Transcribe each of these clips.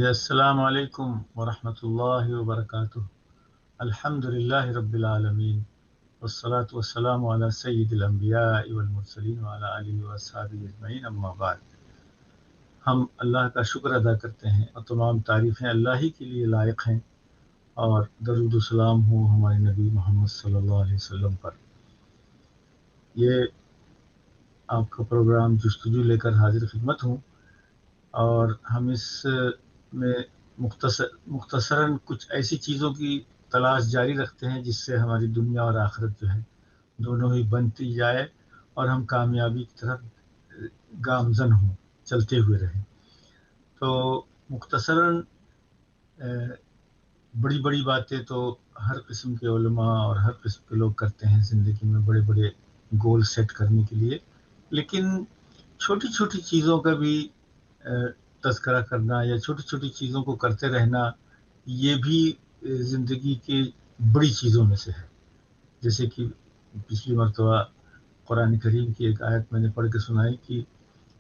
السلام علیکم ورحمۃ اللہ وبرکاتہ۔ الحمد للہ رب العالمین والصلاة والسلام علی سید الانبیاء والمرسلین وعلی آلہ واصحابہ اجمعین، اما بعد۔ ہم اللہ کا شکر ادا کرتے ہیں اور تمام تعریفیں اللہ ہی کے لیے لائق ہیں، اور درود و سلام ہو ہمارے نبی محمد صلی اللہ علیہ وسلم پر۔ یہ آپ کا پروگرام جستجو لے کر حاضر خدمت ہوں، اور ہم اس میں مختصراً کچھ ایسی چیزوں کی تلاش جاری رکھتے ہیں جس سے ہماری دنیا اور آخرت جو ہے دونوں ہی بنتی جائے اور ہم کامیابی کی طرف گامزن ہوں، چلتے ہوئے رہیں۔ تو مختصراً بڑی بڑی باتیں تو ہر قسم کے علماء اور ہر قسم کے لوگ کرتے ہیں زندگی میں، بڑے بڑے گول سیٹ کرنے کے لیے، لیکن چھوٹی چھوٹی چیزوں کا بھی تذکرہ کرنا یا چھوٹی چھوٹی چیزوں کو کرتے رہنا، یہ بھی زندگی کی بڑی چیزوں میں سے ہے۔ جیسے کہ پچھلی مرتبہ قرآن کریم کی ایک آیت میں نے پڑھ کے سنائی کہ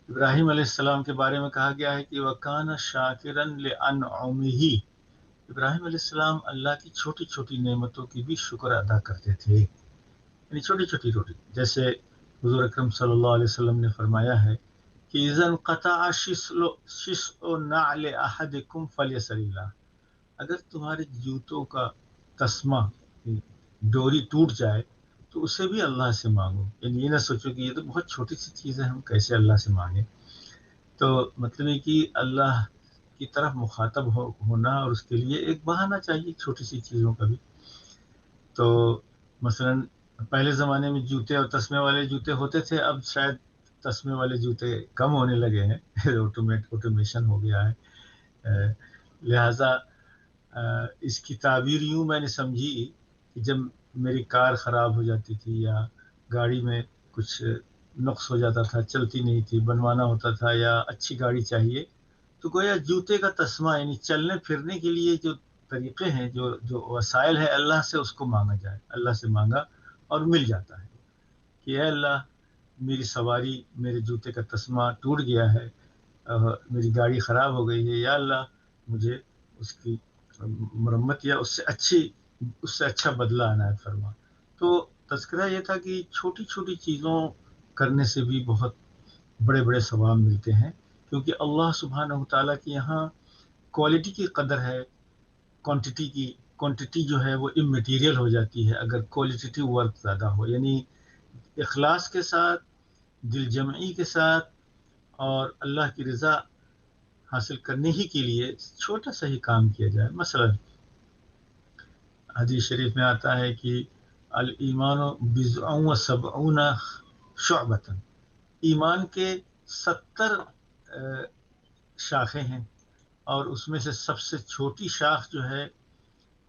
ابراہیم علیہ السلام کے بارے میں کہا گیا ہے کہ وَكَانَ شَاكِرًا لِأَنْعُمِهِ، ابراہیم علیہ السلام اللہ کی چھوٹی چھوٹی نعمتوں کی بھی شکر ادا کرتے تھے، یعنی چھوٹی چھوٹی روٹی۔ جیسے حضور اکرم صلی اللہ علیہ وسلم نے فرمایا ہے کہ اذا انقطع شسع نعل احدکم فلیسل اللہ، اگر تمہارے جوتوں کا تسمہ ڈوری ٹوٹ جائے تو اسے بھی اللہ سے مانگو، یعنی یہ نہ سوچو کہ یہ تو بہت چھوٹی سی چیز ہے، ہم کیسے اللہ سے مانگیں۔ تو مطلب ہے کہ اللہ کی طرف مخاطب ہونا، اور اس کے لیے ایک بہانہ چاہیے چھوٹی سی چیزوں کا بھی۔ تو مثلا پہلے زمانے میں جوتے اور تسمے والے جوتے ہوتے تھے، اب شاید تسمے والے جوتے کم ہونے لگے ہیں، آٹومیشن ہو گیا ہے۔ لہٰذا اس کی تعبیر یوں میں نے سمجھی کہ جب میری کار خراب ہو جاتی تھی یا گاڑی میں کچھ نقص ہو جاتا تھا، چلتی نہیں تھی، بنوانا ہوتا تھا، یا اچھی گاڑی چاہیے، تو گویا جوتے کا تسمہ، یعنی چلنے پھرنے کے لیے جو طریقے ہیں، جو وسائل ہے، اللہ سے اس کو مانگا جائے۔ اللہ سے مانگا اور مل جاتا ہے کہ اے اللہ، میری سواری، میرے جوتے کا تسمہ ٹوٹ گیا ہے، میری گاڑی خراب ہو گئی ہے، یا اللہ مجھے اس کی مرمت یا اس سے اچھا بدلہ عنایت فرما۔ تو تذکرہ یہ تھا کہ چھوٹی چھوٹی چیزوں کرنے سے بھی بہت بڑے بڑے ثواب ملتے ہیں، کیونکہ اللہ سبحانہ تعالیٰ کی یہاں کوالٹی کی قدر ہے، کوانٹٹی جو ہے وہ اممیٹیریل ہو جاتی ہے اگر کوالٹیٹیو ورک زیادہ ہو، یعنی اخلاص کے ساتھ، دل جمعی کے ساتھ، اور اللہ کی رضا حاصل کرنے ہی کے لیے چھوٹا سا ہی کام کیا جائے۔ مثلا حدیث شریف میں آتا ہے کہ الایمان بضع و سبعون شعبۃ، ایمان کے 70 شاخیں ہیں، اور اس میں سے سب سے چھوٹی شاخ جو ہے،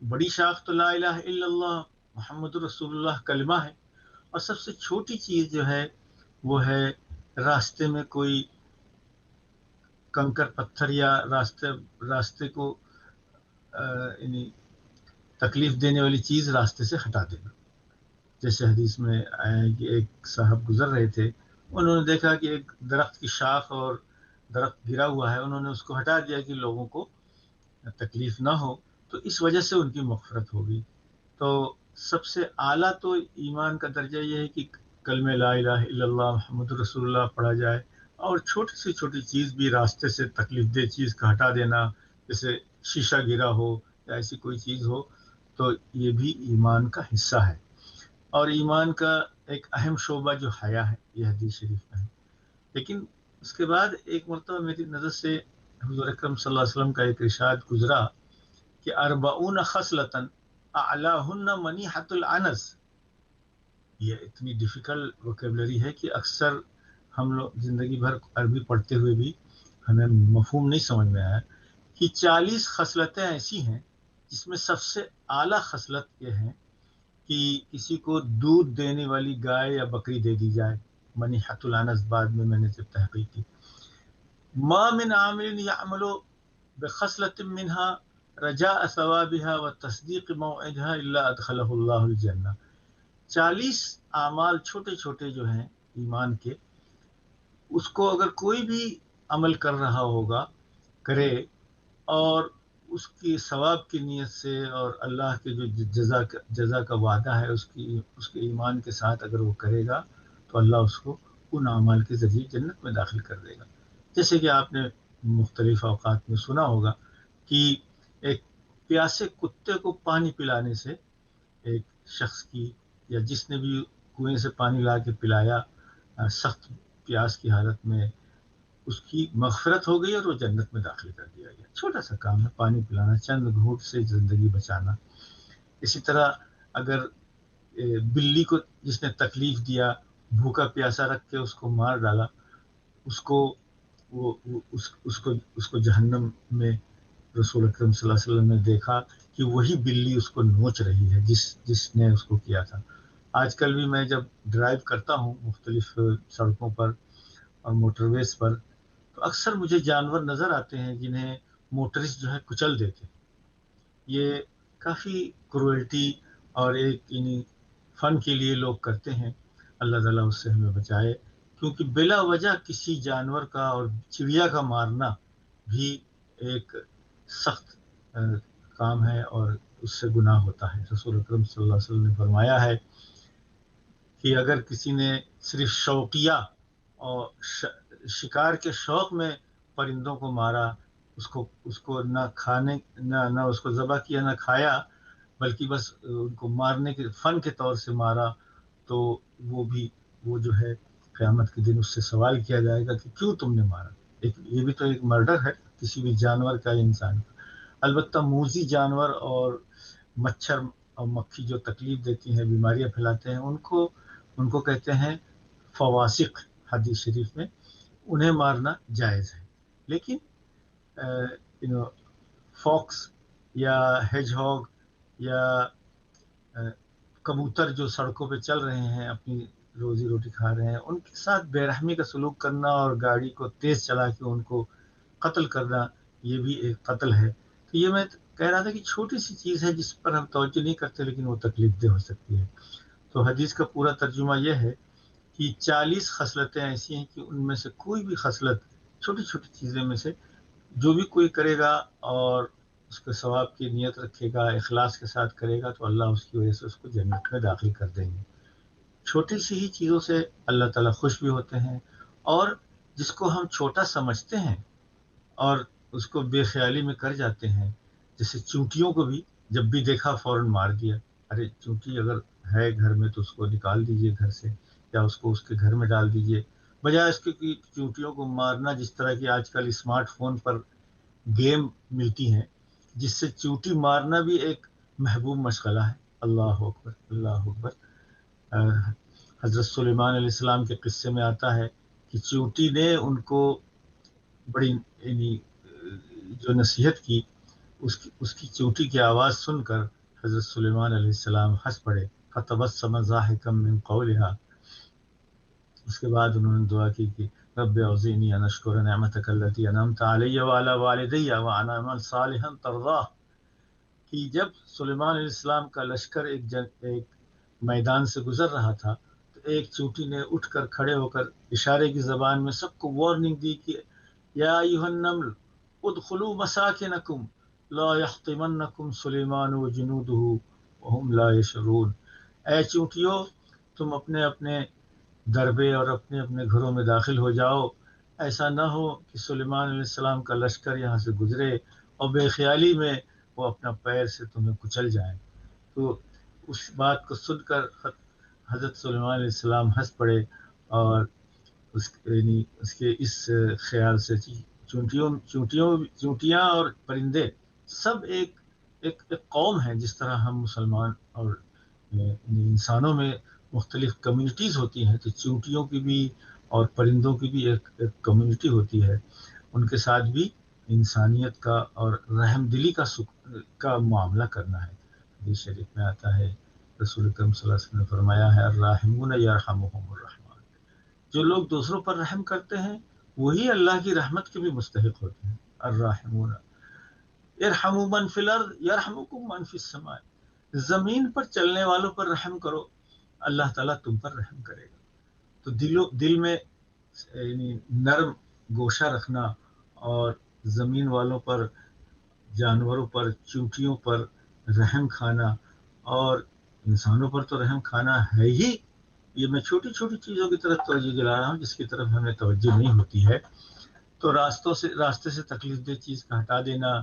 بڑی شاخ تو لا الہ الا اللہ محمد رسول اللہ کلمہ ہے، اور سب سے چھوٹی چیز جو ہے وہ ہے راستے میں کوئی کنکر پتھر یا راستے کو یعنی تکلیف دینے والی چیز راستے سے ہٹا دینا۔ جیسے حدیث میں آیا ہے کہ ایک صاحب گزر رہے تھے، انہوں نے دیکھا کہ ایک درخت کی شاخ اور درخت گرا ہوا ہے، انہوں نے اس کو ہٹا دیا کہ لوگوں کو تکلیف نہ ہو، تو اس وجہ سے ان کی مغفرت ہوگی۔ تو سب سے اعلیٰ تو ایمان کا درجہ یہ ہے کہ کلمہ لا الہ الا اللہ محمد رسول اللہ پڑھا جائے، اور چھوٹی سے چھوٹی چیز بھی راستے سے تکلیف دہ چیز کا ہٹا دینا، جیسے شیشہ گرا ہو یا ایسی کوئی چیز ہو، تو یہ بھی ایمان کا حصہ ہے۔ اور ایمان کا ایک اہم شعبہ جو حیا ہے، یہ حدیث شریف میں ہے۔ لیکن اس کے بعد ایک مرتبہ میری نظر سے حضور اکرم صلی اللہ علیہ وسلم کا ایک ارشاد گزرا کہ 40 خصلۃ اعلاہن منیحۃ العنز۔ یہ اتنی ڈیفیکلٹ ووکیبلری ہے کہ اکثر ہم لوگ زندگی بھر عربی پڑھتے ہوئے بھی ہمیں مفہوم نہیں سمجھ میں آیا کہ 40 خصلتیں ایسی ہیں جس میں سب سے اعلیٰ خصلت یہ ہے کہ کسی کو دودھ دینے والی گائے یا بکری دے دی جائے، منیحۃ العنز۔ بعد میں نے جب تحقیق کی، ما من عامل يعمل بخصلة منها رجاء ثوابها وتصدیق موعدها الا ادخله اللہ الجنہ۔ 40 اعمال چھوٹے چھوٹے جو ہیں ایمان کے، اس کو اگر کوئی بھی عمل کر رہا ہوگا، کرے، اور اس کی ثواب کی نیت سے اور اللہ کے جو جزا کا وعدہ ہے اس کے ایمان کے ساتھ اگر وہ کرے گا تو اللہ اس کو ان اعمال کے ذریعے جنت میں داخل کر دے گا. جیسے کہ آپ نے مختلف اوقات میں سنا ہوگا کہ ایک پیاسے کتے کو پانی پلانے سے ایک شخص کی یا جس نے بھی کنویں سے پانی لا کے پلایا سخت پیاس کی حالت میں اس کی مغفرت ہو گئی اور وہ جنت میں داخل کر دیا گیا. چھوٹا سا کام ہے پانی پلانا، چند گھونٹ سے زندگی بچانا. اسی طرح اگر بلی کو جس نے تکلیف دیا، بھوکا پیاسا رکھ کے اس کو مار ڈالا، اس کو اس کو جہنم میں رسول اکرم صلی اللہ علیہ وسلم نے دیکھا کہ وہی بلی اس کو نوچ رہی ہے جس نے اس کو کیا تھا. آج کل بھی میں جب ڈرائیو کرتا ہوں مختلف سڑکوں پر اور موٹر ویز پر تو اکثر مجھے جانور نظر آتے ہیں جنہیں موٹرسٹ جو ہے کچل دیتے. یہ کافی کروئلٹی اور ایک یعنی فن کے لیے لوگ کرتے ہیں. اللہ تعالیٰ اس سے ہمیں بچائے، کیونکہ بلا وجہ کسی جانور کا اور چڑیا کا مارنا بھی ایک سخت کام ہے اور اس سے گناہ ہوتا ہے. رسول اکرم صلی اللہ علیہ وسلم نے فرمایا ہے کہ اگر کسی نے صرف شوقیہ اور شکار کے شوق میں پرندوں کو مارا، اس کو نہ کھانے نہ اس کو ذبح کیا نہ کھایا، بلکہ بس ان کو مارنے کے فن کے طور سے مارا، تو وہ جو ہے قیامت کے دن اس سے سوال کیا جائے گا کہ کیوں تم نے مارا. یہ بھی تو ایک مرڈر ہے کسی بھی جانور کا یا انسان کا. البتہ موذی جانور اور مچھر اور مکھی جو تکلیف دیتی ہیں، بیماریاں پھیلاتے ہیں، ان کو کہتے ہیں فواسق حدیث شریف میں، انہیں مارنا جائز ہے. لیکن فاکس یا ہیج ہاگ یا کبوتر جو سڑکوں پہ چل رہے ہیں اپنی روزی روٹی کھا رہے ہیں، ان کے ساتھ بے رحمی کا سلوک کرنا اور گاڑی کو تیز چلا کے ان کو قتل کرنا، یہ بھی ایک قتل ہے. تو یہ میں کہہ رہا تھا کہ چھوٹی سی چیز ہے جس پر ہم توجہ نہیں کرتے لیکن وہ تکلیف دہ ہو سکتی ہے. تو حدیث کا پورا ترجمہ یہ ہے کہ 40 خصلتیں ایسی ہیں کہ ان میں سے کوئی بھی خصلت، چھوٹی چھوٹی چیزیں میں سے جو بھی کوئی کرے گا اور اس کے ثواب کی نیت رکھے گا، اخلاص کے ساتھ کرے گا، تو اللہ اس کی وجہ سے اس کو جنت میں داخل کر دیں گے. چھوٹی سی ہی چیزوں سے اللہ تعالیٰ خوش بھی ہوتے ہیں، اور جس کو ہم چھوٹا سمجھتے ہیں اور اس کو بے خیالی میں کر جاتے ہیں، جیسے چونٹیوں کو بھی جب بھی دیکھا فوراً مار دیا. ارے چونٹی اگر ہے گھر میں تو اس کو نکال دیجئے گھر سے، یا اس کو اس کے گھر میں ڈال دیجئے، بجائے اس کے کہ چونٹیوں کو مارنا. جس طرح کی آج کل اسمارٹ فون پر گیم ملتی ہیں جس سے چونٹی مارنا بھی ایک محبوب مشغلہ ہے. اللہ اکبر اللہ اکبر. حضرت سلیمان علیہ السلام کے قصے میں آتا ہے کہ چونٹی نے ان کو بڑی یعنی جو نصیحت کی، اس کی چونٹی کی آواز سن کر حضرت سلیمان علیہ السلام ہنس پڑے. فتبسم ضاحکا من قولها. اس کے بعد انہوں نے دعا کی کہ رب اوزعنی ان اشکر نعمتک التی انعمت علی وعلی والدی وان اعمل صالحا ترضاه. کہ جب سلیمان علیہ السلام کا لشکر ایک میدان سے گزر رہا تھا تو ایک چونٹی نے اٹھ کر کھڑے ہو کر اشارے کی زبان میں سب کو وارننگ دی کہ یا ایھا النمل ادخلوا مساکنکم لا یحطمنکم سلیمان وجنودہ وهم لا یشعرون. اے چونٹیوں، تم اپنے اپنے دربے اور اپنے اپنے گھروں میں داخل ہو جاؤ. ایسا نہ ہو کہ سلیمان علیہ السلام کا لشکر یہاں سے گزرے اور بے خیالی میں وہ اپنا پیر سے تمہیں کچل جائیں. تو اس بات کو سن کر حضرت سلیمان علیہ السلام ہنس پڑے، اور اس کے اس خیال سے چونٹیاں اور پرندے سب ایک قوم ہے. جس طرح ہم مسلمان اور انسانوں میں مختلف کمیونٹیز ہوتی ہیں، تو چونٹیوں کی بھی اور پرندوں کی بھی ایک کمیونٹی ہوتی ہے. ان کے ساتھ بھی انسانیت کا اور رحم دلی کا معاملہ کرنا ہے. حدیث شریف میں آتا ہے، رسول اکرم صلی اللہ علیہ وسلم نے فرمایا ہے الراحمون یرحمهم الرحمن. جو لوگ دوسروں پر رحم کرتے ہیں وہی اللہ کی رحمت کے بھی مستحق ہوتے ہیں. الراحمون ارحموا من فی الارض یرحمکم من فی السماء. زمین پر چلنے والوں پر رحم کرو، اللہ تعالیٰ تم پر رحم کرے گا. تو دل میں یعنی نرم گوشہ رکھنا اور زمین والوں پر جانوروں پر، چونٹیوں پر رحم کھانا، اور انسانوں پر تو رحم کھانا ہے ہی. یہ میں چھوٹی چھوٹی چیزوں کی طرف توجہ دلا رہا ہوں جس کی طرف ہمیں توجہ نہیں ہوتی ہے. تو راستے سے تکلیف دہ چیز کا ہٹا دینا،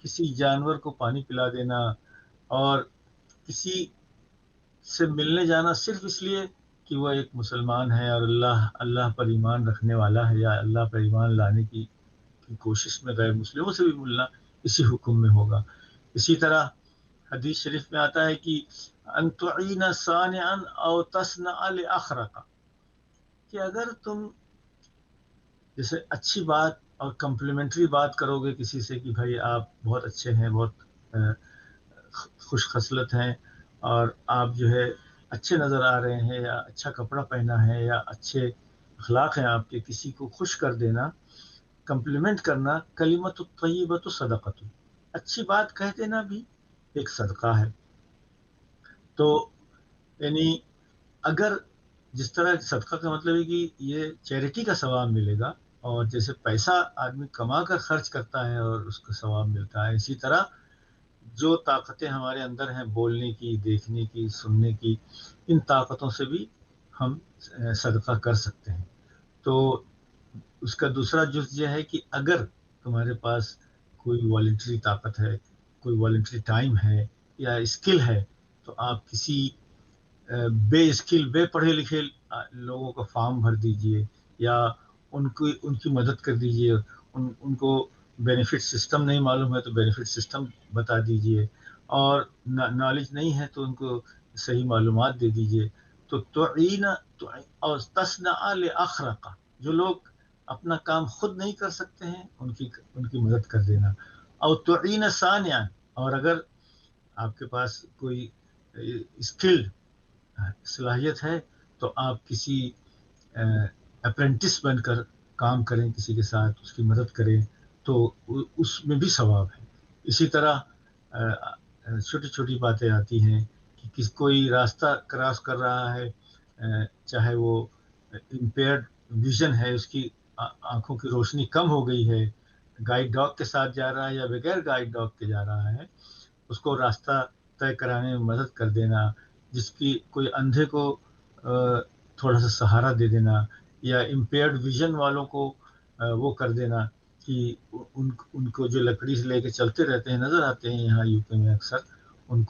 کسی جانور کو پانی پلا دینا، اور کسی سے ملنے جانا صرف اس لیے کہ وہ ایک مسلمان ہے اور اللہ پر ایمان رکھنے والا ہے، یا اللہ پر ایمان لانے کی کوشش میں غیر مسلموں سے بھی ملنا اسی حکم میں ہوگا. اسی طرح حدیث شریف میں آتا ہے کہ ان تعین صانعا او تصنع لاخرق، کہ اگر تم جیسے اچھی بات اور کمپلیمنٹری بات کرو گے کسی سے کہ بھائی آپ بہت اچھے ہیں، بہت خوش خصلت ہیں، اور آپ جو ہے اچھے نظر آ رہے ہیں، یا اچھا کپڑا پہنا ہے، یا اچھے اخلاق ہیں آپ کے، کسی کو خوش کر دینا، کمپلیمنٹ کرنا. کلمۃ الطیبۃ صدقۃ، اچھی بات کہہ دینا بھی ایک صدقہ ہے. تو یعنی اگر جس طرح صدقہ کا مطلب ہے کہ یہ چیریٹی کا ثواب ملے گا، اور جیسے پیسہ آدمی کما کر خرچ کرتا ہے اور اس کو ثواب ملتا ہے، اسی طرح جو طاقتیں ہمارے اندر ہیں، بولنے کی، دیکھنے کی، سننے کی، ان طاقتوں سے بھی ہم صدقہ کر سکتے ہیں. تو اس کا دوسرا جز یہ ہے کہ اگر تمہارے پاس کوئی والنٹری طاقت ہے، کوئی والنٹری ٹائم ہے، یا اسکل ہے، تو آپ کسی بے اسکل، بے پڑھے لکھے لوگوں کا فارم بھر دیجئے، یا ان کی مدد کر دیجئے. ان کو بینیفٹ سسٹم نہیں معلوم ہے تو بینیفٹ سسٹم بتا دیجئے، اور نالج نہیں ہے تو ان کو صحیح معلومات دے دیجئے. تو تعین اور تصنع لاخرق، جو لوگ اپنا کام خود نہیں کر سکتے ہیں ان کی مدد کر دینا. اور تعین صانعا، اور اگر آپ کے پاس کوئی اسکلڈ صلاحیت ہے تو آپ کسی اپرینٹس بن کر کام کریں، کسی کے ساتھ اس کی مدد کریں، تو اس میں بھی ثواب ہے. اسی طرح چھوٹی چھوٹی باتیں آتی ہیں کہ کوئی راستہ کراس کر رہا ہے، چاہے وہ امپیئرڈ ویژن ہے، اس کی آنکھوں کی روشنی کم ہو گئی ہے، گائیڈ ڈاگ کے ساتھ جا رہا ہے یا بغیر گائیڈ ڈاگ کے جا رہا ہے، اس کو راستہ طے کرانے میں مدد کر دینا. جس کی کوئی اندھے کو تھوڑا سا سہارا دے دینا، یا امپیئرڈ ویژن والوں کو وہ کر دینا کہ ان کو جو لکڑی سے لے کے چلتے رہتے ہیں، نظر آتے ہیں یہاں یو پی میں اکثر، ان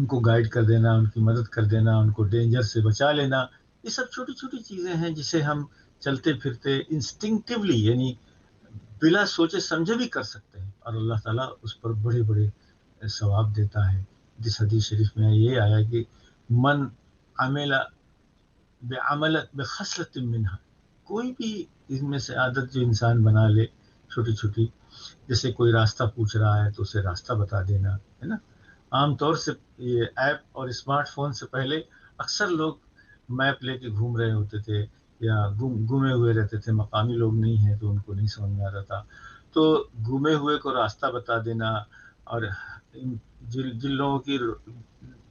کو گائیڈ کر دینا، ان کی مدد کر دینا، ان کو ڈینجر سے بچا لینا. یہ سب چھوٹی چھوٹی چیزیں ہیں جسے ہم چلتے پھرتے انسٹنکٹیولی، یعنی بلا سوچے سمجھے بھی کر سکتے ہیں، اور اللہ تعالیٰ اس پر بڑے بڑے ثواب دیتا ہے. جس حدیث شریف میں یہ آیا کہ من عمل بخصلۃ منها، کوئی بھی ان میں سے عادت جو انسان بنا لے چھوٹی چھوٹی، جیسے کوئی راستہ پوچھ رہا ہے تو اسے راستہ بتا دینا ہے نا. عام طور سے یہ ایپ اور اسمارٹ فون سے پہلے اکثر لوگ میپ لے کے گھوم رہے ہوتے تھے، یا گمے ہوئے رہتے تھے، مقامی لوگ نہیں ہیں تو ان کو نہیں سمجھ میں آتا تھا. تو گمے ہوئے کو راستہ بتا دینا، اور جن لوگوں کی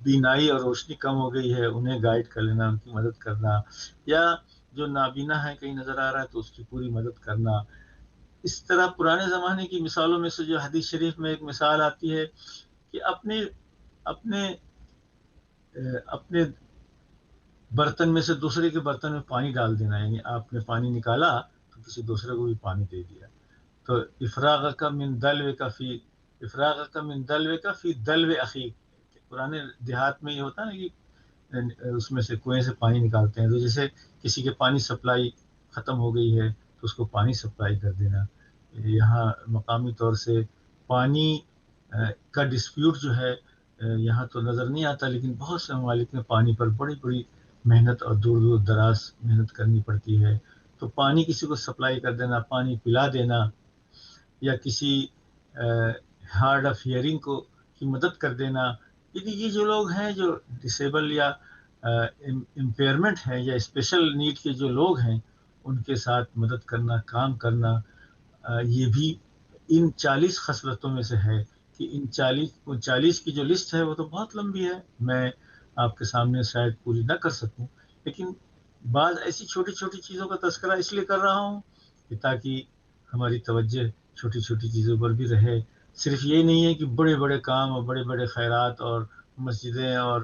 بینائی اور روشنی کم ہو گئی ہے انہیں گائیڈ کر لینا، ان کی مدد کرنا، یا جو نابینا ہے کہیں نظر آ رہا ہے تو اس کی پوری مدد کرنا. اس طرح پرانے زمانے کی مثالوں میں سے جو حدیث شریف میں ایک مثال آتی ہے کہ اپنے اپنے اپنے برتن میں سے دوسرے کے برتن میں پانی ڈال دینا، یعنی آپ نے پانی نکالا تو کسی دوسرے کو بھی پانی دے دیا. تو افراغ کا من دلو کا فی دلو اخیک. پرانے دیہات میں یہ ہوتا ہے کہ اس میں سے کنویں سے پانی نکالتے ہیں، تو جیسے کسی کے پانی سپلائی ختم ہو گئی ہے تو اس کو پانی سپلائی کر دینا. یہاں مقامی طور سے پانی کا ڈسپیوٹ جو ہے یہاں تو نظر نہیں آتا، لیکن بہت سے ممالک میں پانی پر بڑی بڑی محنت اور دور دور دراز محنت کرنی پڑتی ہے. تو پانی کسی کو سپلائی کر دینا، پانی پلا دینا، یا کسی ہارڈ آف ہیئرنگ کی مدد کر دینا. یہ جو لوگ ہیں جو ڈسیبل یا امپیئرمنٹ ہیں یا اسپیشل نیڈ کے جو لوگ ہیں، ان کے ساتھ مدد کرنا، کام کرنا، یہ بھی ان 40 خصلتوں میں سے ہے. کہ ان 40 کی جو لسٹ ہے وہ تو بہت لمبی ہے، میں آپ کے سامنے شاید پوری نہ کر سکوں، لیکن بعض ایسی چھوٹی چھوٹی چیزوں کا تذکرہ اس لیے کر رہا ہوں کہ تاکہ ہماری توجہ چھوٹی چھوٹی چیزوں پر بھی رہے. صرف یہ نہیں ہے کہ بڑے بڑے کام اور بڑے بڑے خیرات اور مسجدیں اور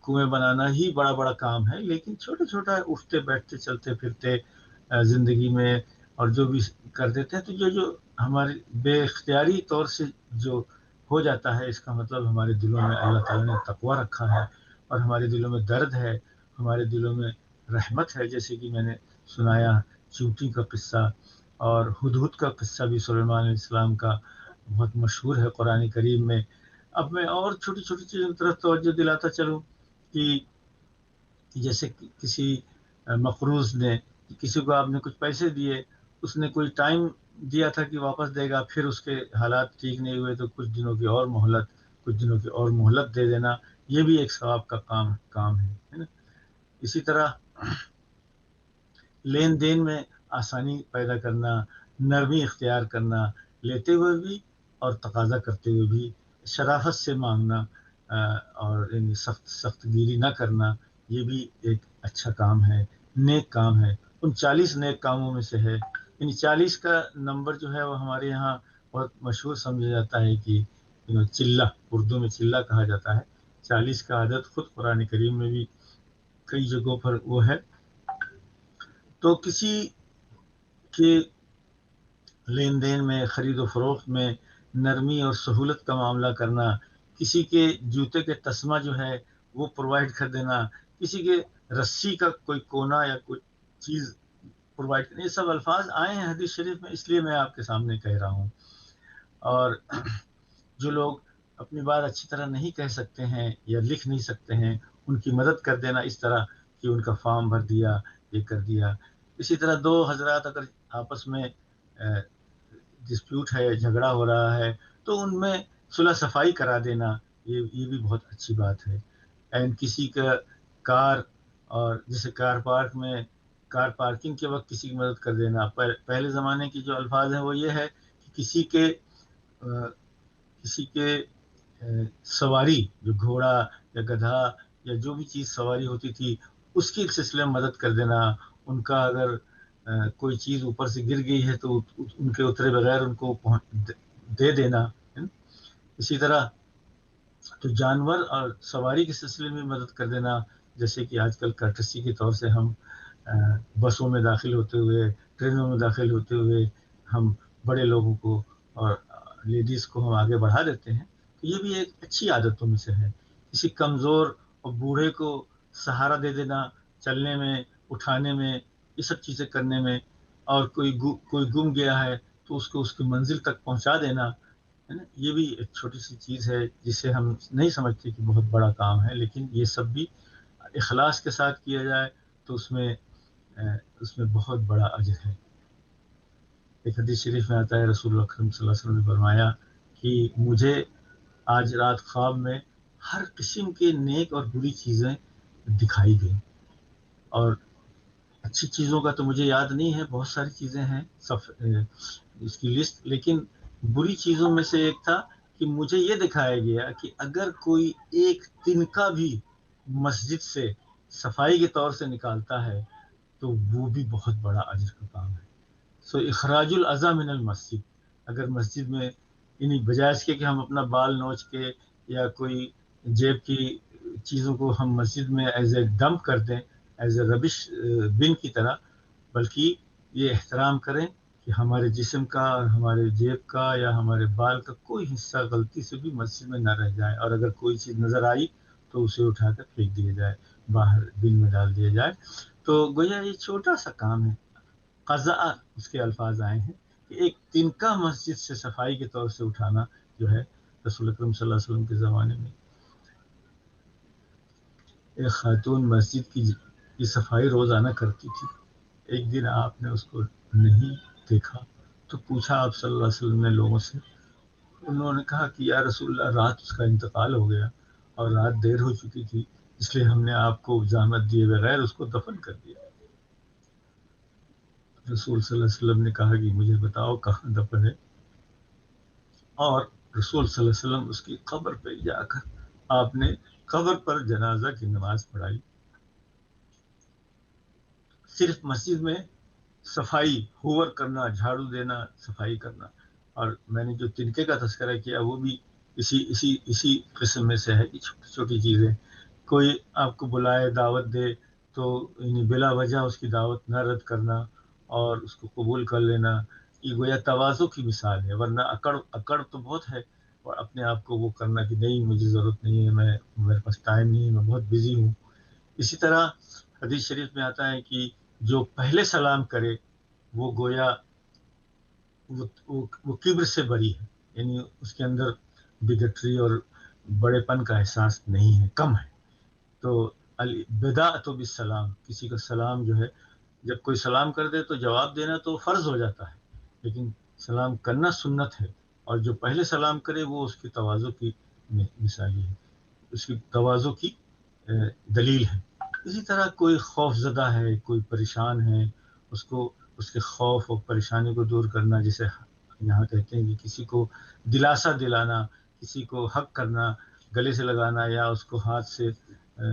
کنویں بنانا ہی بڑا بڑا کام ہے، لیکن چھوٹا چھوٹا اٹھتے بیٹھتے چلتے پھرتے زندگی میں اور جو بھی کر دیتے ہیں، تو جو ہمارے بے اختیاری طور سے جو ہو جاتا ہے، اس کا مطلب ہمارے دلوں میں اللہ تعالیٰ نے تقویٰ رکھا ہے اور ہمارے دلوں میں درد ہے، ہمارے دلوں میں رحمت ہے. جیسے کہ میں نے سنایا چیونٹی کا قصہ، اور ہدہد کا قصہ بھی سلیمان علیہ السلام کا بہت مشہور ہے قرآن کریم میں. اب میں اور چھوٹی چھوٹی چیزوں کی طرف توجہ دلاتا چلوں کہ جیسے کسی مقروض نے، کسی کو آپ نے کچھ پیسے دیے، اس نے کوئی ٹائم دیا تھا کہ واپس دے گا، پھر اس کے حالات ٹھیک نہیں ہوئے تو کچھ دنوں کی اور مہلت دے دینا، یہ بھی ایک ثواب کا کام ہے نا. اسی طرح لین دین میں آسانی پیدا کرنا، نرمی اختیار کرنا، لیتے ہوئے بھی اور تقاضا کرتے ہوئے بھی شرافت سے مانگنا، اور سخت گیری نہ کرنا، یہ بھی ایک اچھا کام ہے، نیک کام ہے. ان 40 نیک کاموں میں سے ہے. یعنی 40 کا نمبر جو ہے وہ ہمارے یہاں بہت مشہور سمجھا جاتا ہے کہ چلہ، اردو میں چلہ کہا جاتا ہے. 40 کا عدد خود قرآن کریم میں بھی کئی جگہوں پر وہ ہے. تو کسی کے لین دین میں، خرید و فروخت میں نرمی اور سہولت کا معاملہ کرنا، کسی کے جوتے کے تسمہ جو ہے وہ پرووائڈ کر دینا، کسی کے رسی کا کوئی کونا یا کوئی چیز پرووائڈ کرنا، یہ سب الفاظ آئے ہیں حدیث شریف میں، اس لیے میں آپ کے سامنے کہہ رہا ہوں. اور جو لوگ اپنی بات اچھی طرح نہیں کہہ سکتے ہیں یا لکھ نہیں سکتے ہیں، ان کی مدد کر دینا، اس طرح کہ ان کا فارم بھر دیا، یہ کر دیا. اسی طرح دو حضرات اگر آپس میں ڈسپیوٹ ہے، جھگڑا ہو رہا ہے، تو ان میں صلح صفائی کرا دینا، یہ بھی بہت اچھی بات ہے. اینڈ کسی کا کار، اور جیسے کار پارکنگ کے وقت کسی کی مدد کر دینا. پہلے زمانے کی جو الفاظ ہیں وہ یہ ہے کہ کسی کے سواری، جو گھوڑا یا گدھا یا جو بھی چیز سواری ہوتی تھی، اس کی سلسلے میں مدد کر دینا. ان کا اگر کوئی چیز اوپر سے گر گئی ہے تو ان کے اترے بغیر ان کو دے دینا. اسی طرح تو جانور اور سواری کے سلسلے میں مدد کر دینا، جیسے کہ آج کل کرٹسی کے طور سے ہم بسوں میں داخل ہوتے ہوئے، ٹرینوں میں داخل ہوتے ہوئے ہم بڑے لوگوں کو اور لیڈیز کو ہم آگے بڑھا دیتے ہیں. تو یہ بھی ایک اچھی عادتوں میں سے ہے. کسی کمزور اور بوڑھے کو سہارا دے دینا، چلنے میں، اٹھانے میں، یہ سب چیزیں کرنے میں. اور کوئی گم گیا ہے تو اس کی منزل تک پہنچا دینا، ہے نا. یہ بھی ایک چھوٹی سی چیز ہے جسے ہم نہیں سمجھتے کہ بہت بڑا کام ہے، لیکن یہ سب بھی اخلاص کے ساتھ کیا جائے تو اس میں بہت بڑا اجر ہے. ایک حدیث شریف میں آتا ہے، رسول اللہ اکرم صلی اللہ علیہ وسلم نے فرمایا کہ مجھے آج رات خواب میں ہر قسم کے نیک اور بری چیزیں دکھائی گئیں. اور اچھی چیزوں کا تو مجھے یاد نہیں ہے، بہت ساری چیزیں ہیں اس کی لسٹ، لیکن بری چیزوں میں سے ایک تھا کہ مجھے یہ دکھایا گیا کہ اگر کوئی ایک تنکا بھی مسجد سے صفائی کے طور سے نکالتا ہے تو وہ بھی بہت بڑا اجر کا کام ہے. اخراج الاذى من المسجد، اگر مسجد میں یعنی بجائے اس کے کہ ہم اپنا بال نوچ کے یا کوئی جیب کی چیزوں کو ہم مسجد میں ایز اے ڈمپ کر دیں، ایز اے ربش بن کی طرح، بلکہ یہ احترام کریں کہ ہمارے جسم کا اور ہمارے جیب کا یا ہمارے بال کا کوئی حصہ غلطی سے بھی مسجد میں نہ رہ جائے، اور اگر کوئی چیز نظر آئی تو اسے اٹھا کر پھینک دیا جائے، باہر بن میں ڈال دیا جائے. تو گویا یہ چھوٹا سا کام ہے. قضاء اس کے الفاظ آئے ہیں کہ ایک تنکا مسجد سے صفائی کے طور سے اٹھانا جو ہے. رسول اکرم صلی اللہ علیہ وسلم کے زمانے میں ایک خاتون مسجد کی صفائی روزانہ کرتی تھی. ایک دن آپ نے اس کو نہیں دیکھا تو پوچھا آپ صلی اللہ علیہ وسلم نے لوگوں سے. انہوں نے کہا کہ یا رسول اللہ، رات اس کا انتقال ہو گیا اور رات دیر ہو چکی تھی، اس لیے ہم نے آپ کو زحمت دیے بغیر اس کو دفن کر دیا. رسول صلی اللہ علیہ وسلم نے کہا کہ مجھے بتاؤ کہاں دفن ہے، اور رسول صلی اللہ علیہ وسلم اس کی قبر پہ جا کر آپ نے قبر پر جنازہ کی نماز پڑھائی. صرف مسجد میں صفائی، ہوور کرنا، جھاڑو دینا، صفائی کرنا. اور میں نے جو تنکے کا تذکرہ کیا وہ بھی اسی قسم میں سے ہے کہ چھوٹی چھوٹی چیزیں. کوئی آپ کو بلائے، دعوت دے، تو یعنی بلا وجہ اس کی دعوت نہ رد کرنا اور اس کو قبول کر لینا، یہ گویا تواضع کی مثال ہے. ورنہ اکڑ تو بہت ہے، اور اپنے آپ کو وہ کرنا کہ نہیں مجھے ضرورت نہیں ہے، میرے پاس ٹائم نہیں ہے، میں بہت بزی ہوں. اسی طرح حدیث شریف میں آتا ہے کہ جو پہلے سلام کرے وہ گویا وہ کبر سے بری ہے، یعنی اس کے اندر بگٹری اور بڑے پن کا احساس نہیں ہے، کم ہے. تو البداءۃ بالسلام، کسی کا سلام جو ہے، جب کوئی سلام کر دے تو جواب دینا تو فرض ہو جاتا ہے، لیکن سلام کرنا سنت ہے. اور جو پہلے سلام کرے وہ اس کی تواضع کی مثالی ہے، اس کی تواضع کی دلیل ہے. اسی طرح کوئی خوف زدہ ہے، کوئی پریشان ہے، اس کو اس کے خوف اور پریشانی کو دور کرنا، جسے یہاں کہتے ہیں کہ کسی کو دلاسا دلانا، کسی کو حق کرنا، گلے سے لگانا یا اس کو ہاتھ سے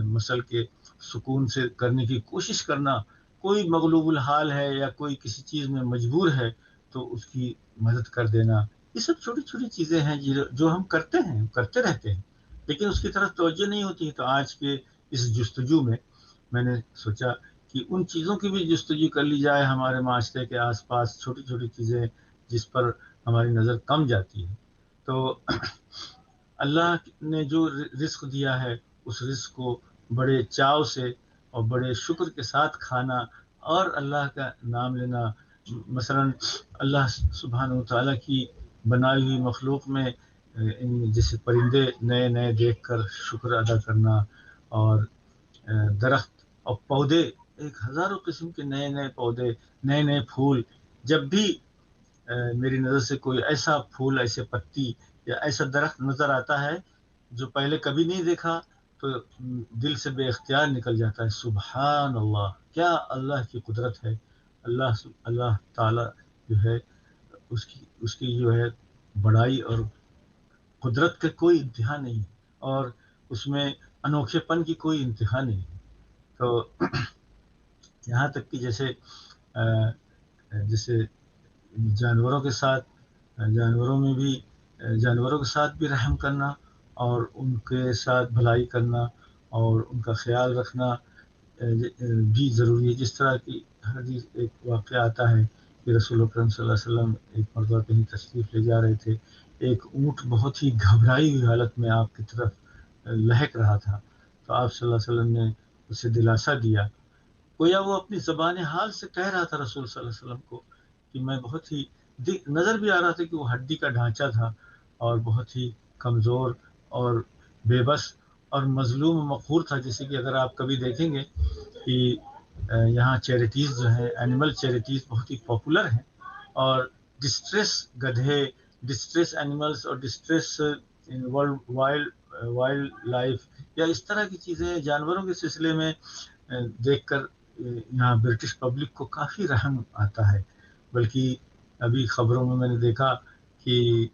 مسل کے سکون سے کرنے کی کوشش کرنا. کوئی مغلوب الحال ہے یا کوئی کسی چیز میں مجبور ہے تو اس کی مدد کر دینا. یہ سب چھوٹی چھوٹی چیزیں ہیں جو ہم کرتے ہیں، کرتے رہتے ہیں، لیکن اس کی طرف توجہ نہیں ہوتی. تو آج کے اس جستجو میں نے سوچا کہ ان چیزوں کی بھی جستجو کر لی جائے ہمارے معاشرے کے آس پاس، چھوٹی چھوٹی چیزیں جس پر ہماری نظر کم جاتی ہے. تو اللہ نے جو رزق دیا ہے اس رزق کو بڑے چاو سے اور بڑے شکر کے ساتھ کھانا اور اللہ کا نام لینا. مثلا اللہ سبحانہ و تعالیٰ کی بنائی ہوئی مخلوق میں جیسے پرندے نئے نئے دیکھ کر شکر ادا کرنا، اور درخت اور پودے، ایک ہزاروں قسم کے نئے نئے پودے، نئے نئے پھول. جب بھی میری نظر سے کوئی ایسا پھول، ایسے پتی یا ایسا درخت نظر آتا ہے جو پہلے کبھی نہیں دیکھا تو دل سے بے اختیار نکل جاتا ہے سبحان اللہ، کیا اللہ کی قدرت ہے. اللہ تعالی جو ہے اس کی جو ہے بڑائی اور قدرت کا کوئی انتہا نہیں ہے، اور اس میں انوکھے پن کی کوئی انتہا نہیں ہے. تو یہاں تک کہ جیسے جانوروں کے ساتھ، جانوروں کے ساتھ بھی رحم کرنا اور ان کے ساتھ بھلائی کرنا اور ان کا خیال رکھنا بھی ضروری ہے. جس طرح کی حدیث ایک واقعہ آتا ہے کہ رسول اکرم صلی اللہ علیہ وسلم ایک مرتبہ کہیں تشریف لے جا رہے تھے، ایک اونٹ بہت ہی گھبرائی ہوئی حالت میں آپ کی طرف لہک رہا تھا، تو آپ صلی اللہ علیہ وسلم نے اسے دلاسا دیا. گویا وہ اپنی زبان حال سے کہہ رہا تھا رسول صلی اللہ علیہ وسلم کو کہ میں بہت ہی نظر بھی آ رہا تھا کہ وہ ہڈی کا ڈھانچہ تھا اور بہت ہی کمزور اور بے بس اور مظلوم و مقہور تھا. جیسے کہ اگر آپ کبھی دیکھیں گے کہ یہاں چیریٹیز جو ہیں، اینیمل چیریٹیز بہت ہی پاپولر ہیں، اور ڈسٹریس گدھے، ڈسٹریس اینیملز اور ڈسٹریس وائلڈ لائف یا اس طرح کی چیزیں جانوروں کے سلسلے میں دیکھ کر یہاں برٹش پبلک کو کافی رحم آتا ہے. بلکہ ابھی خبروں میں نے دیکھا کہ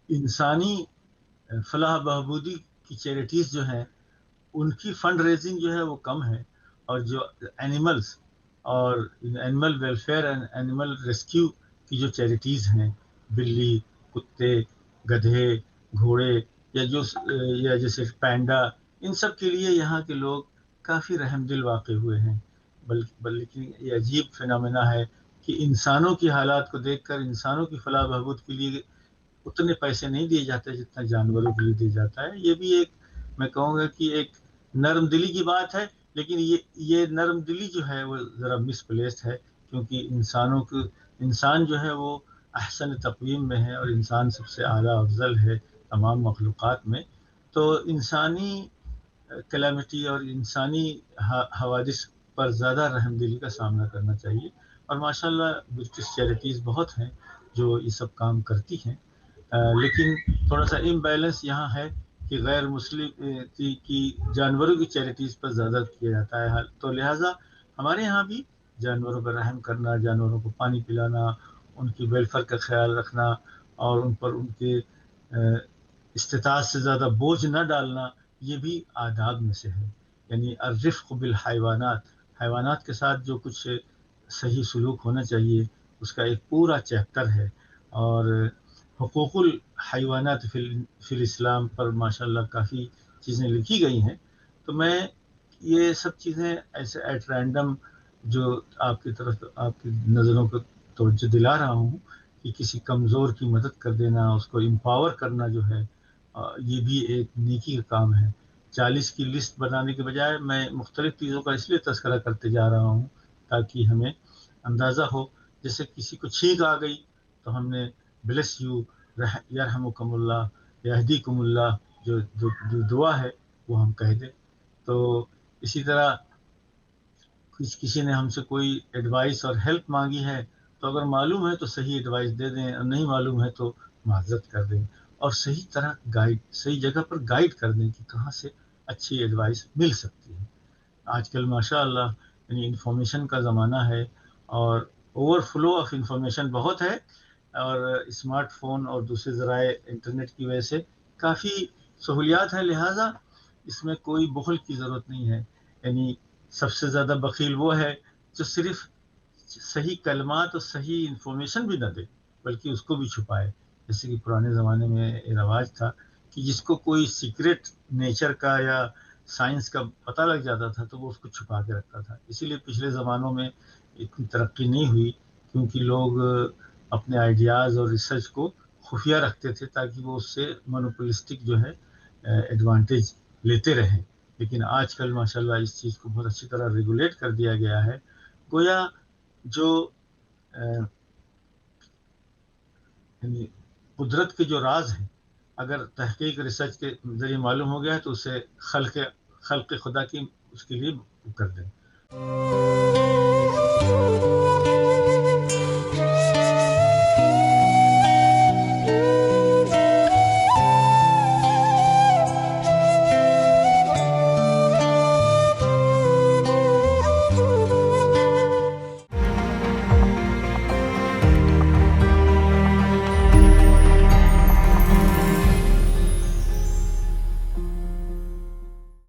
انسانی فلاح بہبودی کی چیریٹیز جو ہیں ان کی فنڈ ریزنگ جو ہے وہ کم ہے، اور جو اینیملز اور animal welfare and animal rescue کی جو چیریٹیز ہیں، بلی، کتے، گدھے، گھوڑے یا جیسے پینڈا، ان سب کے لیے یہاں کے لوگ کافی رحم دل واقع ہوئے ہیں. بلکہ یہ عجیب فنامنا ہے کہ انسانوں کی حالات کو دیکھ کر انسانوں کی فلاح بہبود کے لیے اتنے پیسے نہیں دیے جاتے جتنا جانوروں کے لیے دیا جاتا ہے. یہ بھی ایک، میں کہوں گا کہ ایک نرم دلی کی بات ہے، لیکن یہ نرم دلی جو ہے وہ ذرا مس پلیسڈ ہے، کیونکہ انسان جو ہے وہ احسن تقویم میں ہے اور انسان سب سے اعلیٰ افضل ہے تمام مخلوقات میں. تو انسانی کلیمٹی اور انسانی حوادث پر زیادہ رحم دلی کا سامنا کرنا چاہیے. اور ماشاءاللہ برٹش چیریٹیز بہت ہیں جو یہ سب کام کرتی ہیں، لیکن تھوڑا سا امبیلنس یہاں ہے کہ غیر مسلم کی جانوروں کی چیریٹیز پر زیادہ کیا جاتا ہے. تو لہٰذا ہمارے یہاں بھی جانوروں پر رحم کرنا، جانوروں کو پانی پلانا، ان کی ویلفیئر کا خیال رکھنا اور ان پر ان کے استطاعت سے زیادہ بوجھ نہ ڈالنا، یہ بھی آداب میں سے ہے. یعنی الرفق بالحیوانات، حیوانات کے ساتھ جو کچھ صحیح سلوک ہونا چاہیے اس کا ایک پورا چیپٹر ہے، اور حقوق الحیوانات فی الاسلام پر ماشاء اللہ کافی چیزیں لکھی گئی ہیں. تو میں یہ سب چیزیں ایسے ایٹ رینڈم جو آپ کی طرف آپ کی نظروں کو توجہ دلا رہا ہوں کہ کسی کمزور کی مدد کر دینا، اس کو امپاور کرنا جو ہے یہ بھی ایک نیکی کا کام ہے. 40 کی لسٹ بنانے کے بجائے میں مختلف چیزوں کا اس لیے تذکرہ کرتے جا رہا ہوں تاکہ ہمیں اندازہ ہو. جیسے کسی کو چھینک آ گئی تو ہم نے بلیس یو، یرحمکم اللہ، یہدیکم اللہ جو دعا ہے وہ ہم کہہ دیں. تو اسی طرح کسی نے ہم سے کوئی ایڈوائس اور ہیلپ مانگی ہے تو اگر معلوم ہے تو صحیح ایڈوائس دے دیں، اور نہیں معلوم ہے تو معذرت کر دیں، اور صحیح طرح گائیڈ، صحیح جگہ پر گائیڈ کر دیں کہ کہاں سے اچھی ایڈوائس مل سکتی ہے. آج کل ماشاء اللہ یعنی انفارمیشن کا زمانہ ہے، اور اوور فلو آف انفارمیشن بہت ہے، اور اسمارٹ فون اور دوسرے ذرائع انٹرنیٹ کی وجہ سے کافی سہولیات ہیں. لہٰذا اس میں کوئی بخل کی ضرورت نہیں ہے. یعنی سب سے زیادہ بخیل وہ ہے جو صرف صحیح کلمات اور صحیح انفارمیشن بھی نہ دے بلکہ اس کو بھی چھپائے. جیسے کہ پرانے زمانے میں رواج تھا کہ جس کو کوئی سیکرٹ نیچر کا یا سائنس کا پتہ لگ جاتا تھا تو وہ اس کو چھپا کے رکھتا تھا. اسی لیے پچھلے زمانوں میں اتنی ترقی نہیں ہوئی، کیونکہ لوگ اپنے آئیڈیاز اور ریسرچ کو خفیہ رکھتے تھے تاکہ وہ اس سے مونوپولسٹک جو ہے ایڈوانٹیج لیتے رہیں. لیکن آج کل ماشاءاللہ اس چیز کو بہت اچھی طرح ریگولیٹ کر دیا گیا ہے. گویا جو یعنی قدرت کے جو راز ہیں اگر تحقیق ریسرچ کے ذریعے معلوم ہو گیا ہے تو اسے خلق خدا کی اس کے لیے کر دیں.